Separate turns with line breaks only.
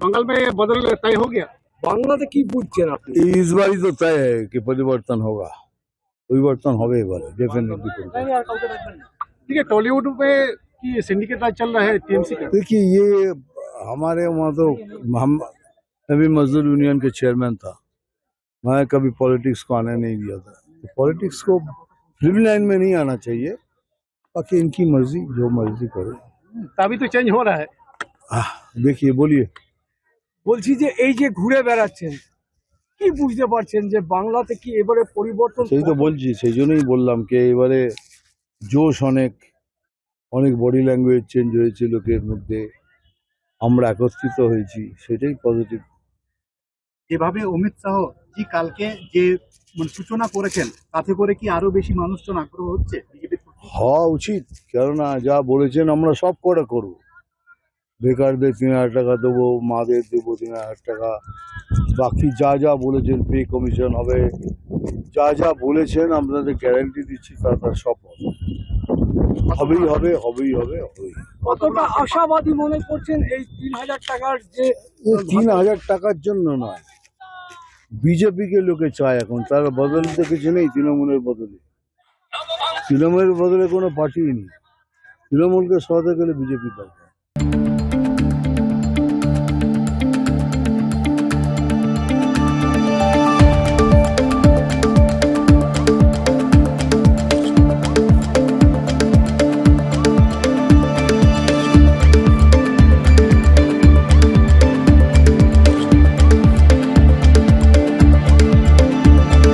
बंगाल में बदल तय हो गया।
বাংলাতে কি বুঝছেন আপনি?
इस बार ही तो तय है कि परिवर्तन होगा, परिवर्तन होगा डेफिनेटली।
ठीक है, टॉलीवुड में की सिंडिकेट राज चल रहा है टीएमसी का।
देखिए ये हमारे वहाँ तो हम अभी मजदूर यूनियन के चेयरमैन था, मैं कभी पॉलिटिक्स को आने नहीं दिया था। तो पॉलिटिक्स को फिल्म लाइन में नहीं आना चाहिए, बाकी इनकी मर्जी, जो मर्जी करे।
तभी तो चेंज हो रहा है।
देखिए बोलिए।
বলছি যে এই যে ঘুরে বেড়াচ্ছেন, কি বুঝতে পারছেন যে বাংলাতে কি এবারে পরিবর্তন?
সেই তো বলছি, সেই জন্যই বললাম কি এবারে জোশ অনেক অনেক বডি ল্যাঙ্গুয়েজ চেঞ্জ হয়েছে লোকের মধ্যে, আমরা একত্রিত হয়েছি, সেটাই পজিটিভ।
যেভাবে অমিত শাহ জি কালকে যে সূচনা করেছেন তাতে করে কি আরো বেশি মানুষজন আগ্রহ হচ্ছে বিজেপির?
হওয়া উচিত, কেননা যা বলেছেন আমরা সব করে করব। বেকারদের ৩,০০০ টাকা দেবো, মাদের দেবো ৩,০০০ টাকা, বাকি যা যা বলেছেন পে কমিশন হবে, যা যা বলেছেন আপনাদের গ্যারান্টি দিচ্ছি তার সব হবেই হবে, হবেই হবে, হবেই।
কতটা আশাবাদী মনে করছেন এই ৩,০০০ টাকার যে?
৩,০০০ টাকার জন্য নয়, বিজেপিকে লোকে চায় এখন, তার বদলতে কিছু নেই। তৃণমূলের বদলে, তৃণমূলের বদলে কোনো পার্টি নেই, তৃণমূলকে সরাতে গেলে বিজেপি দরকার।